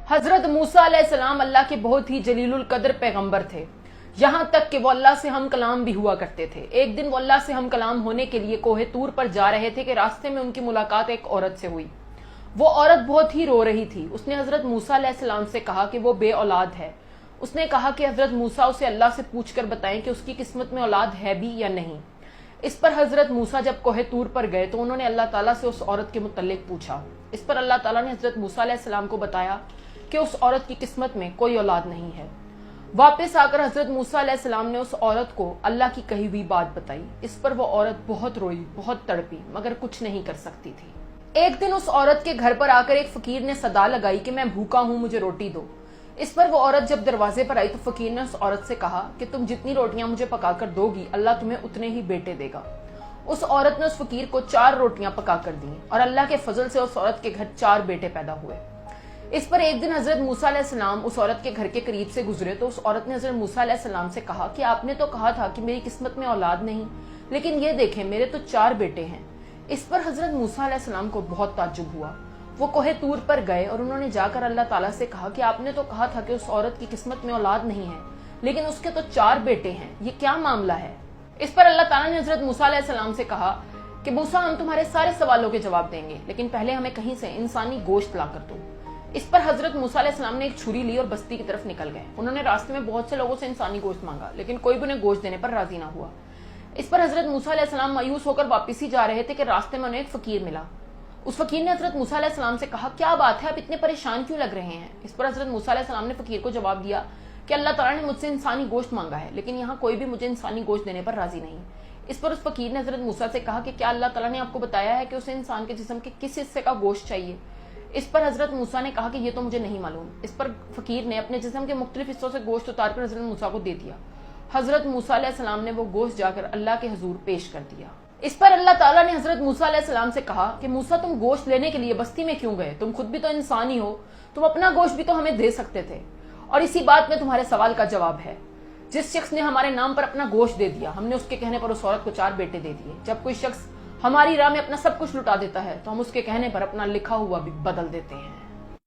हजरत मूसा अलैहिस्सलाम अल्लाह के बहुत ही जलीलुल कदर पैगंबर थे, यहाँ तक कि वो अल्लाह से हम कलाम भी हुआ करते थे। एक दिन वो अल्लाह से हम कलाम होने के लिए कोहे तूर पर जा रहे थे कि रास्ते में उनकी मुलाकात एक औरत से हुई। वो औरत बहुत ही रो रही थी। उसने हजरत मूसा अलैहिस्सलाम से कहा कि वो बे औलाद है। उसने कहा कि हजरत मूसा उसे अल्लाह से पूछकर बताएं कि उसकी किस्मत में औलाद है भी या नहीं। इस पर हजरत मूसा जब कोहे तूर पर गए तो उन्होंने अल्लाह ताला से उस औरत के मुतल्लिक पूछा। इस पर अल्लाह ताला ने हजरत मूसा अलैहिस्सलाम को बताया कि उस औरत की किस्मत में कोई औलाद नहीं है। वापस आकर हजरत मूसा अलैहिस्सलाम ने उस औरत को अल्लाह की कही हुई बात बताई। इस पर वो औरत बहुत रोई, बहुत तड़पी, मगर कुछ नहीं कर सकती थी। एक दिन उस औरत के घर पर आकर एक फकीर ने सदा लगाई कि मैं भूखा हूं, मुझे रोटी दो। इस पर वो औरत जब दरवाजे पर आई तो फकीर ने उस औरत से कहा कि तुम जितनी रोटियां मुझे पकाकर दोगी अल्लाह तुम्हें उतने ही बेटे देगा। उस औरत ने उस फकीर को 4 रोटियां पकाकर दी और अल्लाह के फजल से उस औरत के घर 4 बेटे पैदा हुए। इस पर एक दिन हजरत मूसा अलैहिस्सलाम उस औरत के घर के करीब से गुजरे तो उस औरत ने हजरत मूसा अलैहिस्सलाम से कहा कि आपने तो कहा था कि मेरी किस्मत में औलाद नहीं, लेकिन ये देखें मेरे तो 4 बेटे हैं। इस पर हजरत मूसा अलैहिस्सलाम को बहुत ताज्जुब हुआ। वो कोहे तूर पर गए और उन्होंने जाकर अल्लाह ताला से कहा कि आपने तो कहा था कि उस औरत की किस्मत में औलाद नहीं है, लेकिन उसके तो 4 बेटे हैं, ये क्या मामला है। इस पर अल्लाह ताला ने हजरत मूसा अलैहिस्सलाम से कहा कि मूसा हम तुम्हारे सारे सवालों के जवाब देंगे, लेकिन पहले हमें कहीं से इंसानी गोश्त ला कर दो। इस पर हजरत मूसा अलैहिस्सलाम ने एक छुरी ली और बस्ती की तरफ निकल गए। उन्होंने रास्ते में बहुत से लोगों से इंसानी गोश्त मांगा, लेकिन कोई भी उन्हें गोश्त देने पर राजी ना हुआ। इस पर हजरत मूसा अलैहिस्सलाम मायूस होकर वापस ही जा रहे थे कि रास्ते में उन्हें एक फकीर मिला। उस फकीर ने हजरत मूसा अलैहिस्सलाम से कहा क्या बात है, आप इतने परेशान क्यों लग रहे हैं। इस पर हजरत मूसा अलैहिस्सलाम ने फकीर को जवाब दिया कि अल्लाह ताला ने मुझसे इंसानी गोश्त मांगा है, लेकिन यहाँ कोई भी मुझे इंसानी गोश्त देने पर राजी नहीं। इस पर उस फकीर ने हजरत मूसा से कहा कि क्या अल्लाह ताला ने आपको बताया है कि उसे इंसान के जिस्म के किस हिस्से का गोश्त चाहिए। इस पर हजरत मूसा ने कहा कि ये तो मुझे नहीं मालूम। इस पर फकीर ने अपने जिस्म के मुख्तलिफ हिस्सों से गोश्त उतारकर हजरत मूसा को दे दिया। हजरत मूसा अलैहिस्सलाम ने वो गोश्त जाकर अल्लाह के हुजूर पेश कर दिया। इस पर अल्लाह ताला ने हजरत मूसा अलैहिस्सलाम से कहा कि मूसा तुम गोश्त लेने के लिए बस्ती में क्यों गए, तुम खुद भी तो इंसान ही हो, तुम अपना गोश्त भी तो हमें दे सकते थे। और इसी बात में तुम्हारे सवाल का जवाब है। जिस शख्स ने हमारे नाम पर अपना गोश्त दे दिया, हमने उसके कहने पर उस औरत को 4 बेटे दे दिए। जब कोई शख्स हमारी राह में अपना सब कुछ लुटा देता है तो हम उसके कहने पर अपना लिखा हुआ भी बदल देते हैं।